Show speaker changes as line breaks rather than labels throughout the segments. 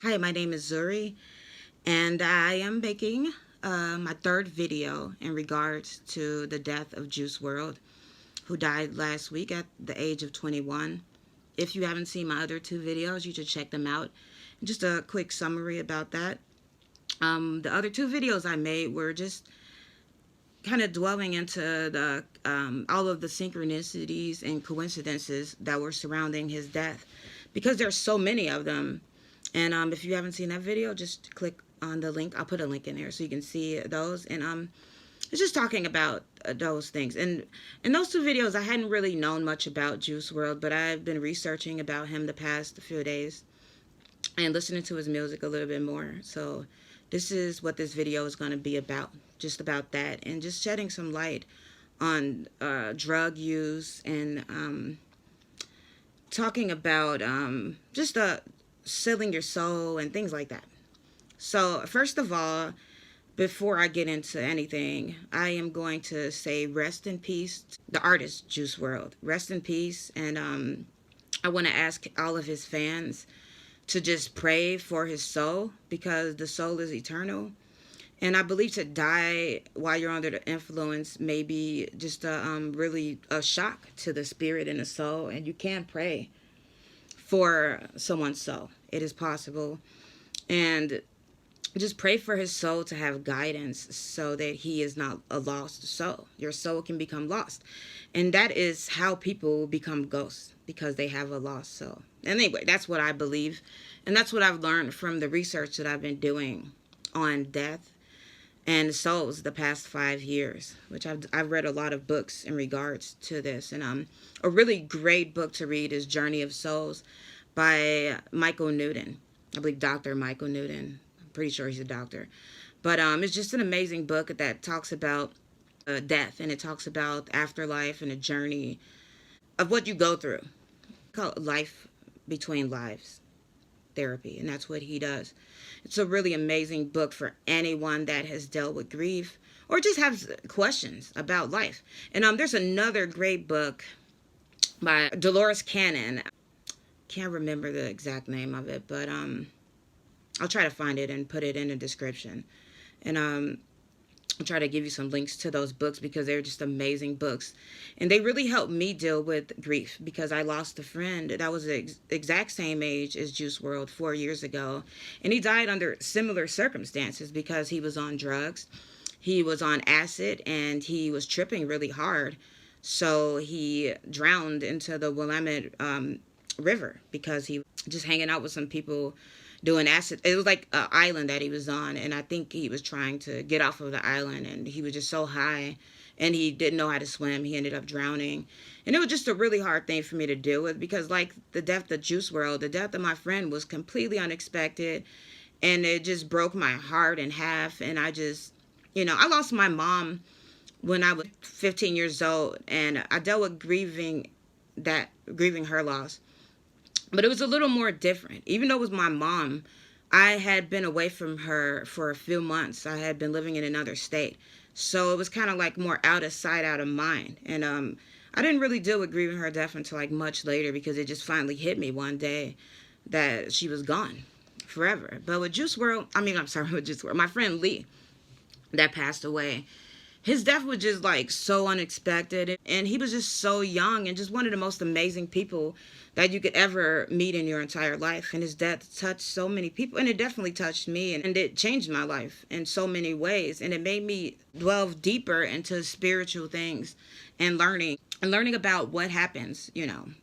Hi, my name is Zuri, and I am making my third video in regards to the death of Juice World, who died last week at the age of 21. If you haven't seen my other two videos, you should check them out. Just a quick summary about that. The other two videos I made were just kind of dwelling into the all of the synchronicities and coincidences that were surrounding his death, because there's so many of them. And if you haven't seen that video, just click on the link. I'll put a link in there so you can see those. And it's just talking about those things. And in those two videos, I hadn't really known much about Juice World, but I've been researching about him the past few days and listening to his music a little bit more. So this is what this video is going to be about, just about that, and just shedding some light on drug use and talking about just selling your soul and things like that. So first of all, before I get into anything, I am going to say rest in peace, the artist Juice World. Rest in peace, and I want to ask all of his fans to just pray for his soul, because the soul is eternal. And I believe to die while you're under the influence may be just really a shock to the spirit and the soul. And you can pray for someone's soul. It is possible. And just pray for his soul to have guidance so that he is not a lost soul. Your soul can become lost. And that is how people become ghosts, because they have a lost soul. And anyway, that's what I believe. And that's what I've learned from the research that I've been doing on death and souls the past 5 years, which I've read a lot of books in regards to this. And a really great book to read is Journey of Souls by Michael Newton. I believe Dr. Michael Newton. I'm pretty sure he's a doctor. But it's just an amazing book that talks about death, and it talks about afterlife and a journey of what you go through. Call it life between lives therapy, and that's what he does. It's a really amazing book for anyone that has dealt with grief or just has questions about life. And there's another great book by Dolores Cannon. Can't remember the exact name of it, but I'll try to find it and put it in the description. And I'll try to give you some links to those books, because they're just amazing books. And they really helped me deal with grief, because I lost a friend that was the exact same age as Juice World 4 years ago. And he died under similar circumstances because he was on drugs. He was on acid and he was tripping really hard. So he drowned into the Willamette River because he was just hanging out with some people doing acid. It was like an island that he was on, and I think he was trying to get off of the island, and he was just so high, and he didn't know how to swim. He ended up drowning, and it was just a really hard thing for me to deal with, because like the death of Juice World, the death of my friend was completely unexpected, and it just broke my heart in half. And I just, I lost my mom when I was 15 years old, and I dealt with grieving her loss. But it was a little more different. Even though it was my mom, I had been away from her for a few months. I had been living in another state. So it was kind of like more out of sight, out of mind. And I didn't really deal with grieving her death until like much later, because it just finally hit me one day that she was gone forever. But with Juice World, with Juice World, my friend Lee that passed away, his death was just like so unexpected, and he was just so young and just one of the most amazing people that you could ever meet in your entire life. And his death touched so many people, and it definitely touched me, and it changed my life in so many ways. And it made me delve deeper into spiritual things and learning about what happens,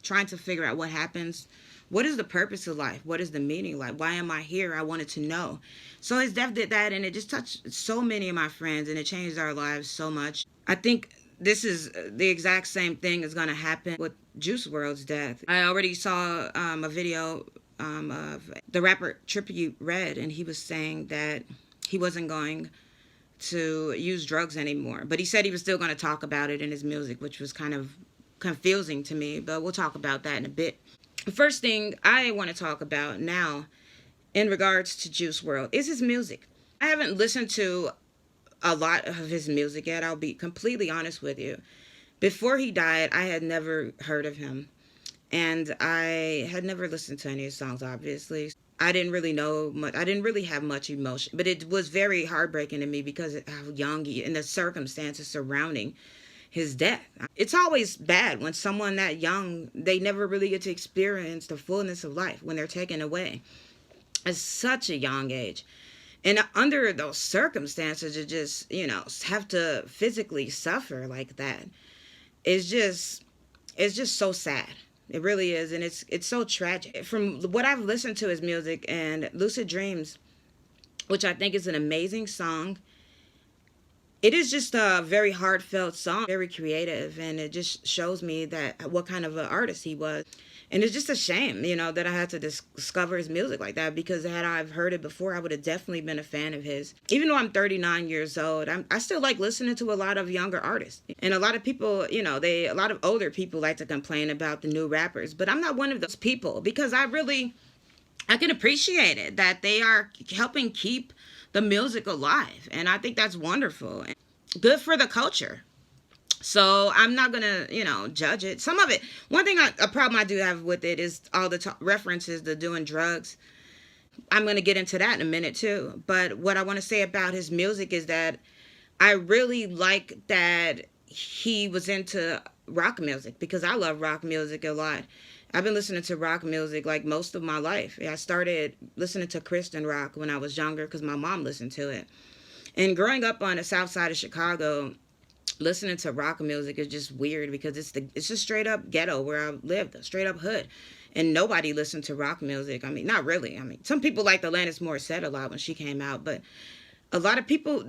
trying to figure out what happens. What is the purpose of life? What is the meaning of life? Why am I here? I wanted to know. So his death did that, and it just touched so many of my friends, and it changed our lives so much. I think this is the exact same thing is going to happen with Juice World's death. I already saw a video of the rapper Trippie Redd, and he was saying that he wasn't going to use drugs anymore. But he said he was still going to talk about it in his music, which was kind of confusing to me. But we'll talk about that in a bit. The first thing I want to talk about now in regards to Juice World is his music. I haven't listened to a lot of his music yet. I'll be completely honest with you. Before he died, I had never heard of him. And I had never listened to any of his songs, obviously. I didn't really know much. I didn't really have much emotion, but it was very heartbreaking to me because of how young he and the circumstances surrounding his death. It's always bad when someone that young, they never really get to experience the fullness of life when they're taken away at such a young age. And under those circumstances, to just, have to physically suffer like that is just, it's just so sad. It really is, and it's so tragic. From what I've listened to his music and Lucid Dreams, which I think is an amazing song, it is just a very heartfelt song, very creative, and it just shows me that what kind of an artist he was. And it's just a shame, that I had to discover his music like that, because had I heard it before, I would have definitely been a fan of his. Even though I'm 39 years old, I still like listening to a lot of younger artists. And a lot of people, a lot of older people like to complain about the new rappers, but I'm not one of those people, because I can appreciate it, that they are helping keep the music alive. And I think that's wonderful. Good for the culture. So I'm not going to, judge it. Some of it, a problem I do have with it is all the references to doing drugs. I'm going to get into that in a minute too. But what I want to say about his music is that I really like that he was into rock music, because I love rock music a lot. I've been listening to rock music like most of my life. I started listening to Christian rock when I was younger because my mom listened to it. And growing up on the south side of Chicago, listening to rock music is just weird, because it's just straight up ghetto where I lived, a straight up hood. And nobody listened to rock music. I mean, not really. I mean, some people liked Alanis Morissette a lot when she came out, but a lot of people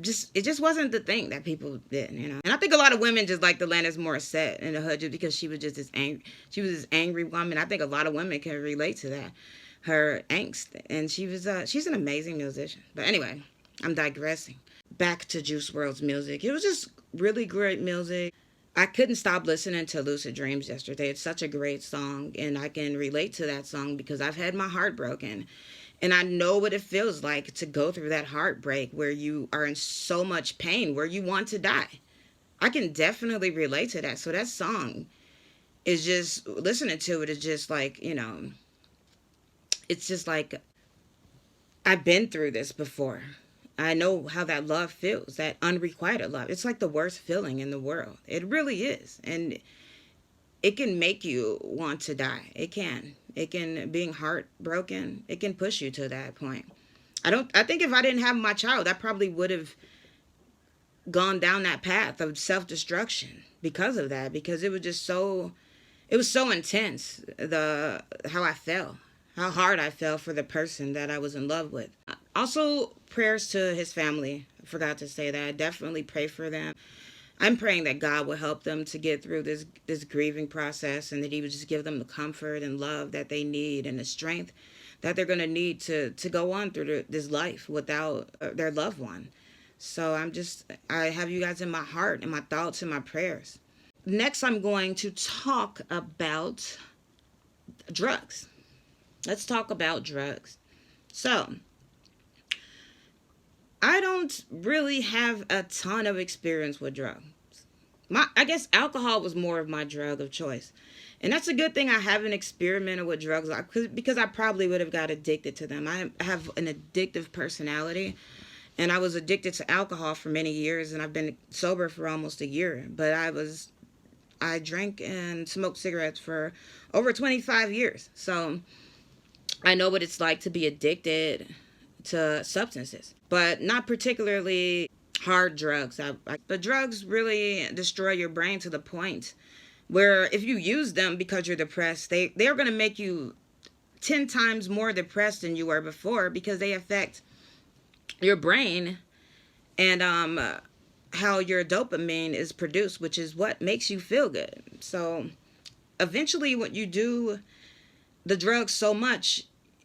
it just wasn't the thing that people did, And I think a lot of women just liked Alanis Morissette in the hood just because she was just this angry woman. I think a lot of women can relate to that, her angst. And she's an amazing musician. But anyway, I'm digressing. Back to Juice WRLD's music. It was just really great music. I couldn't stop listening to Lucid Dreams yesterday. It's such a great song, and I can relate to that song because I've had my heart broken. And I know what it feels like to go through that heartbreak where you are in so much pain, where you want to die. I can definitely relate to that. So that song is just, listening to it is just like, it's just like, I've been through this before. I know how that love feels, that unrequited love. It's like the worst feeling in the world. It really is. And it can make you want to die. It can. Being heartbroken, it can push you to that point. I think if I didn't have my child, I probably would have gone down that path of self-destruction because of that, because it was so intense, how I felt, how hard I felt for the person that I was in love with. Also, prayers to his family. I forgot to say that. I definitely pray for them. I'm praying that God will help them to get through this grieving process, and that he would just give them the comfort and love that they need, and the strength that they're going to need to go on through this life without their loved one. So I have you guys in my heart and my thoughts and my prayers. Next, I'm going to talk about drugs. Let's talk about drugs. So, I don't really have a ton of experience with drugs. I guess alcohol was more of my drug of choice. And that's a good thing I haven't experimented with drugs, because I probably would have got addicted to them. I have an addictive personality, and I was addicted to alcohol for many years, and I've been sober for almost a year. But I drank and smoked cigarettes for over 25 years. So I know what it's like to be addicted to substances, but not particularly hard drugs. But drugs really destroy your brain to the point where if you use them because you're depressed, they're going to make you 10 times more depressed than you were before, because they affect your brain and how your dopamine is produced, which is what makes you feel good. So eventually, when you do the drugs so much,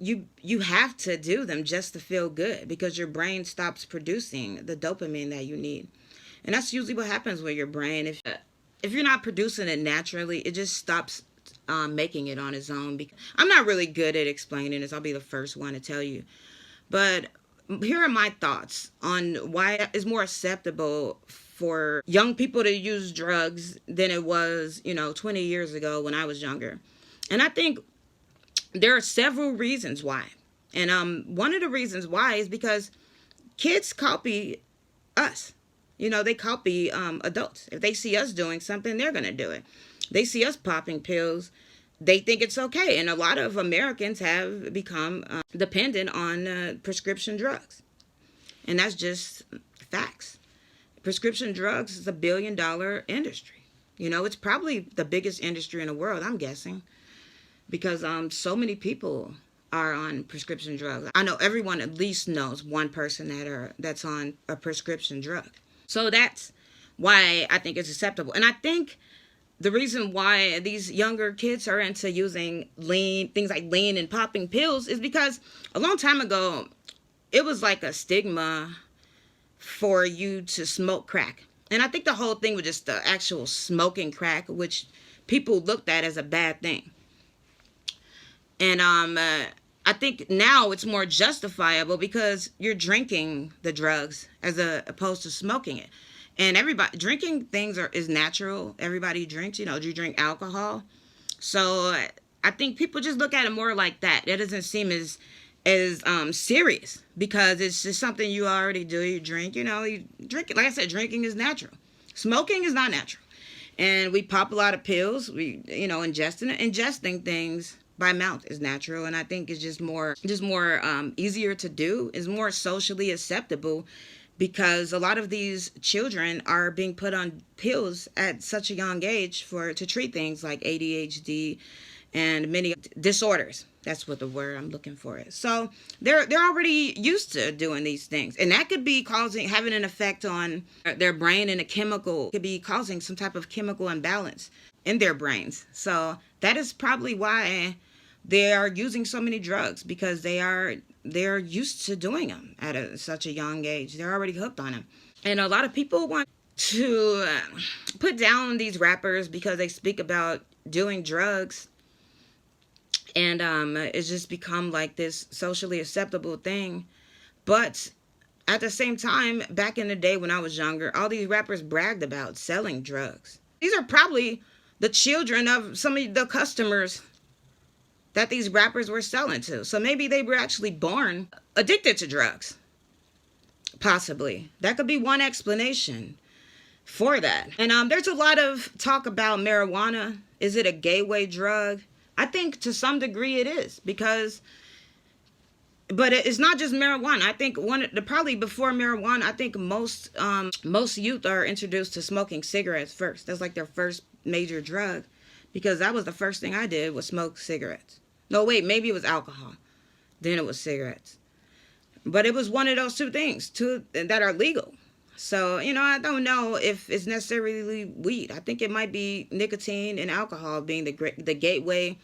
you have to do them just to feel good, because your brain stops producing the dopamine that you need. And that's usually what happens with your brain. If you're not producing it naturally, it just stops making it on its own. I'm not really good at explaining this. I'll be the first one to tell you. But here are my thoughts on why it's more acceptable for young people to use drugs than it was, 20 years ago when I was younger. And I think there are several reasons why. And one of the reasons why is because kids copy us. You know, they copy adults. If they see us doing something, they're going to do it. They see us popping pills, they think it's okay. And a lot of Americans have become dependent on prescription drugs. And that's just facts. Prescription drugs is $1 billion industry. You know, it's probably the biggest industry in the world, I'm guessing, because so many people are on prescription drugs. I know everyone at least knows one person that's on a prescription drug. So that's why I think it's acceptable. And I think the reason why these younger kids are into using things like lean and popping pills is because a long time ago, it was like a stigma for you to smoke crack. And I think the whole thing was just the actual smoking crack, which people looked at as a bad thing. And I think now it's more justifiable because you're drinking the drugs as opposed to smoking it. And everybody drinking things is natural. Everybody drinks, you drink alcohol. So I think people just look at it more like that. It doesn't seem as serious because it's just something you already do. You drink, you drink it. Like I said, drinking is natural. Smoking is not natural. And we pop a lot of pills. We, ingesting things by mouth is natural, and I think it's just more easier to do. Is more socially acceptable because a lot of these children are being put on pills at such a young age to treat things like ADHD and many disorders. That's what the word I'm looking for is. So they're already used to doing these things, and that could be having an effect on their brain, and could be causing some type of chemical imbalance in their brains. So that is probably why they are using so many drugs, because they're used to doing them at such a young age. They're already hooked on them. And a lot of people want to put down these rappers because they speak about doing drugs. And it's just become like this socially acceptable thing. But at the same time, back in the day when I was younger, all these rappers bragged about selling drugs. These are probably the children of some of the customers that these rappers were selling to. So maybe they were actually born addicted to drugs. Possibly. That could be one explanation for that. And there's a lot of talk about marijuana. Is it a gateway drug? I think to some degree it is, but it's not just marijuana. I think probably before marijuana, I think most youth are introduced to smoking cigarettes first. That's like their first major drug, because that was the first thing I did was smoke cigarettes. No, wait, maybe it was alcohol. Then it was cigarettes. But it was one of those two things that are legal. So, I don't know if it's necessarily weed. I think it might be nicotine and alcohol being the gateway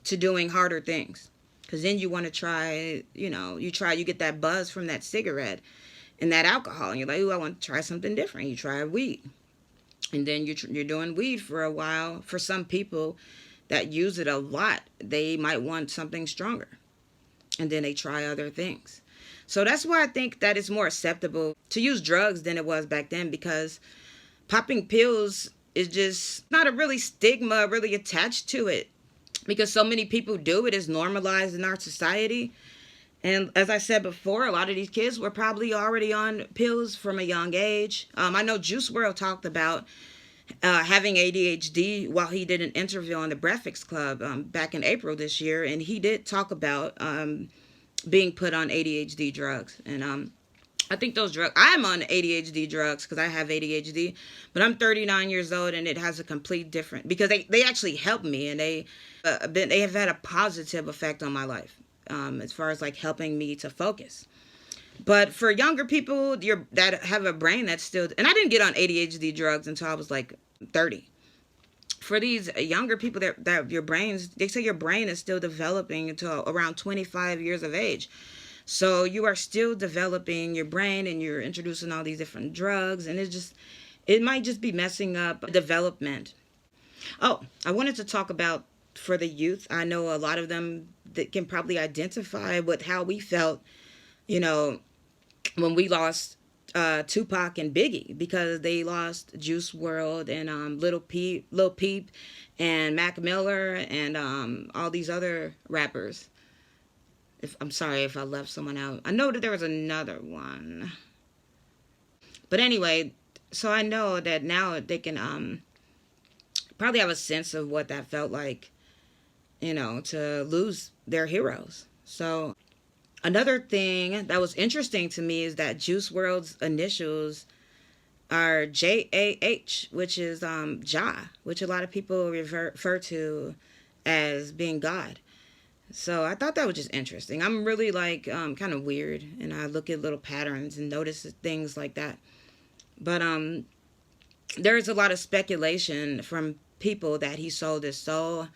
to doing harder things. Because then you want to try, you get that buzz from that cigarette and that alcohol. And you're like, ooh, I want to try something different. You try weed. And then you're doing weed for a while. For some people that use it a lot, they might want something stronger. And then they try other things. So that's why I think that it's more acceptable to use drugs than it was back then, because popping pills is just not a really stigma really attached to it, because so many people do it. It's normalized in our society. And as I said before, a lot of these kids were probably already on pills from a young age. I know Juice Wrld talked about having ADHD while he did an interview on the Breakfast Club back in April this year. And he did talk about being put on ADHD drugs. And I think those drugs, I'm on ADHD drugs because I have ADHD, but I'm 39 years old and it has a complete different, because they actually help me, and they have had a positive effect on my life as far as like helping me to focus. But for younger people that have a brain that's still, and I didn't get on ADHD drugs until I was like 30. For these younger people that your brains, they say your brain is still developing until around 25 years of age. So you are still developing your brain, and you're introducing all these different drugs, and it might just be messing up development. Oh, I wanted to talk about for the youth. I know a lot of them that can probably identify with how we felt, when we lost Tupac and Biggie, because they lost Juice Wrld and Lil Peep and Mac Miller and all these other rappers. If I'm sorry if I left someone out. I know that there was another one. But anyway, so I know that now they can probably have a sense of what that felt like, to lose their heroes. So another thing that was interesting to me is that Juice World's initials are JAH, which is Jah, which a lot of people refer to as being God. So I thought that was just interesting. I'm really like kind of weird, and I look at little patterns and notice things like that. But there's a lot of speculation from people that he sold his soul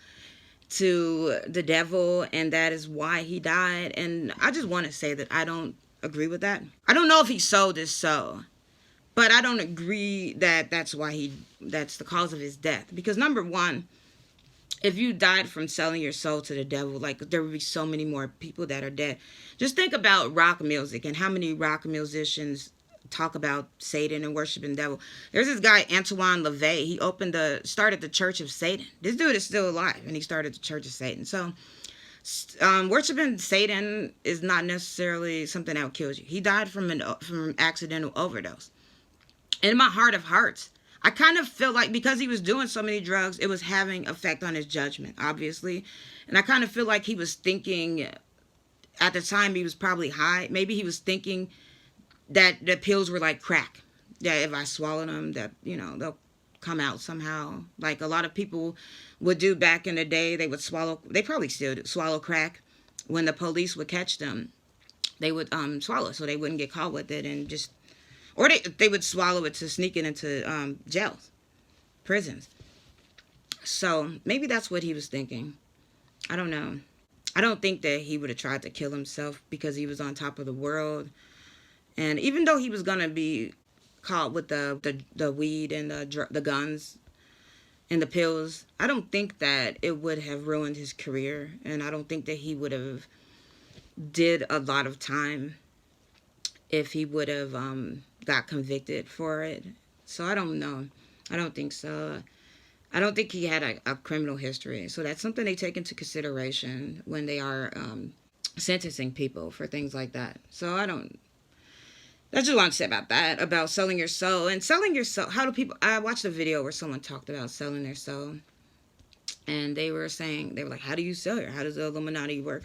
to the devil, and that is why he died. And I just want to say that I don't agree with that. I don't know if he sold his soul, but I don't agree that that's the cause of his death. Because number one, if you died from selling your soul to the devil, like, there would be so many more people that are dead. Just think about rock music and how many rock musicians talk about Satan and worshiping the devil. There's this guy, Antoine LaVey. He started the Church of Satan. This dude is still alive, and he started the Church of Satan. So, worshiping Satan is not necessarily something that kills you. He died from an accidental overdose. And in my heart of hearts, I kind of feel like because he was doing so many drugs, it was having effect on his judgment, obviously. And I kind of feel like he was thinking, at the time he was probably high, maybe he was thinking that the pills were like crack. That if I swallow them, that, they'll come out somehow. Like a lot of people would do back in the day. They probably still swallow crack. When the police would catch them, they would swallow it so they wouldn't get caught with it, and just, or they would swallow it to sneak it into jails, prisons. So maybe that's what he was thinking. I don't know. I don't think that he would have tried to kill himself because he was on top of the world. And even though he was going to be caught with the weed and the guns and the pills, I don't think that it would have ruined his career. And I don't think that he would have did a lot of time if he would have got convicted for it. So I don't know. I don't think so. I don't think he had a criminal history. So that's something they take into consideration when they are sentencing people for things like that. So that's just what I say about that, about selling your soul. And selling your soul, I watched a video where someone talked about selling their soul. And they were like, how do you sell it? How does the Illuminati work?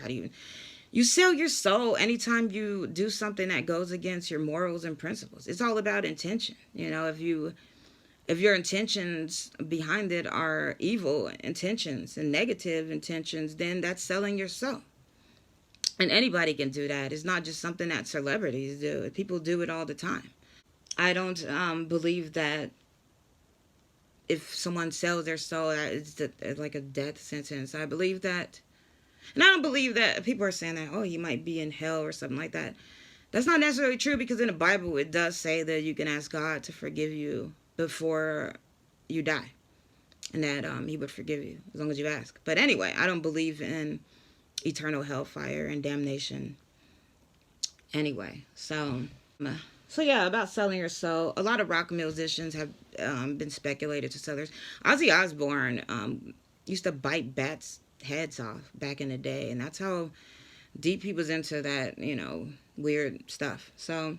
You sell your soul anytime you do something that goes against your morals and principles. It's all about intention. If your intentions behind it are evil intentions and negative intentions, then that's selling your soul. And anybody can do that. It's not just something that celebrities do. People do it all the time. I don't believe that if someone sells their soul, it's like a death sentence. I believe that, and I don't believe that people are saying that, oh, you might be in hell or something like that. That's not necessarily true, because in the Bible, it does say that you can ask God to forgive you before you die. And that he would forgive you as long as you ask. But anyway, I don't believe in eternal hellfire and damnation. Anyway, so yeah, about selling your soul. A lot of rock musicians have been speculated to sell theirs. Ozzy Osbourne used to bite bats' heads off back in the day, and that's how deep he was into that, weird stuff. So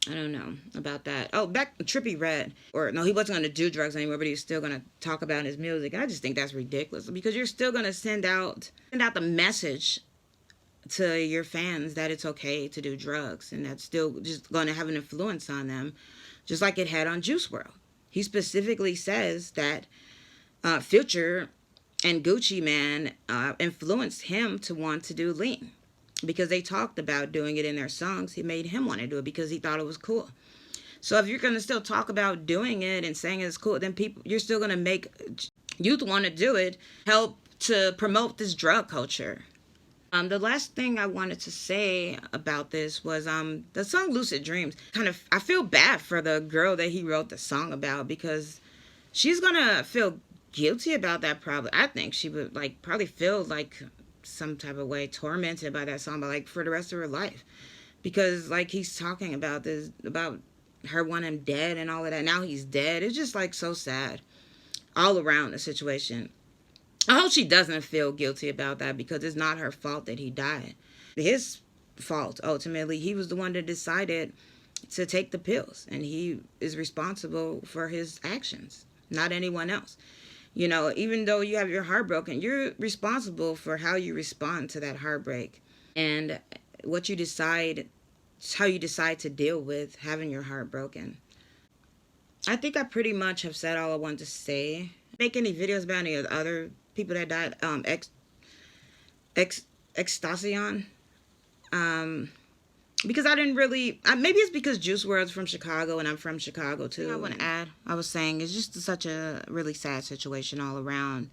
I don't know about that. Oh, back Trippie Redd, or no, he wasn't going to do drugs anymore, but he was still going to talk about his music. And I just think that's ridiculous, because you're still going to send out the message to your fans that it's okay to do drugs, and that's still just going to have an influence on them, just like it had on Juice World. He specifically says that Future and Gucci Mane influenced him to want to do lean. Because they talked about doing it in their songs, he made him want to do it because he thought it was cool. So if you're going to still talk about doing it and saying it's cool, then you're still going to make youth want to do it, help to promote this drug culture. The last thing I wanted to say about this was the song Lucid Dreams. I feel bad for the girl that he wrote the song about, because she's going to feel guilty about that probably. I think she would probably feel like some type of way tormented by that song, but for the rest of her life, because he's talking about this, about her wanting him dead and all of that. Now he's dead. It's just so sad all around the situation. I hope she doesn't feel guilty about that, because it's not her fault that he died. his fault. Ultimately, he was the one that decided to take the pills, and he is responsible for his actions, not anyone else. You know, even though you have your heart broken, you're responsible for how you respond to that heartbreak, and what you decide, how you decide to deal with having your heart broken. I think I pretty much have said all I wanted to say. Make any videos about any of the other people that died. Extasion. Because I didn't really, maybe it's because Juice WRLD's from Chicago and I'm from Chicago too. I want to add, I was saying, it's just such a really sad situation all around.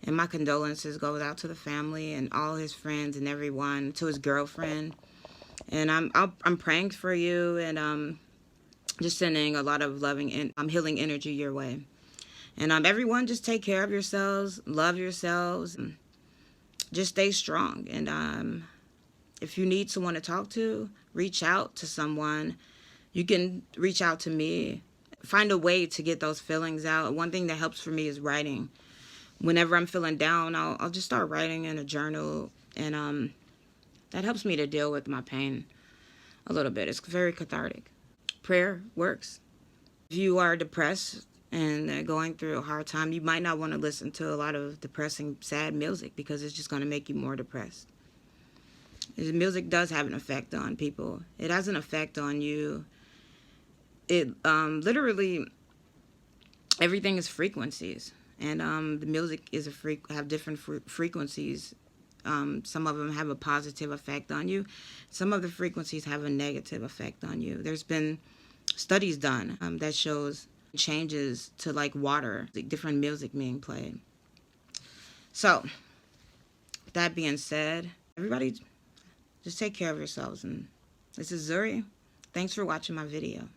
And my condolences goes out to the family and all his friends and everyone, to his girlfriend. And I'm praying for you, and just sending a lot of loving and healing energy your way. And everyone, just take care of yourselves, love yourselves, and just stay strong. And if you need someone to talk to, reach out to someone. You can reach out to me. Find a way to get those feelings out. One thing that helps for me is writing. Whenever I'm feeling down, I'll just start writing in a journal, and that helps me to deal with my pain a little bit. It's very cathartic. Prayer works. If you are depressed and going through a hard time, you might not want to listen to a lot of depressing, sad music, because it's just going to make you more depressed. Music does have an effect on people. It has an effect on you. It literally, everything is frequencies, and the music is have different frequencies. Some of them have a positive effect on you. Some of the frequencies have a negative effect on you. There's been studies done that shows changes to like water, like different music being played. So, that being said, everybody just take care of yourselves. And this is Zuri. Thanks for watching my video.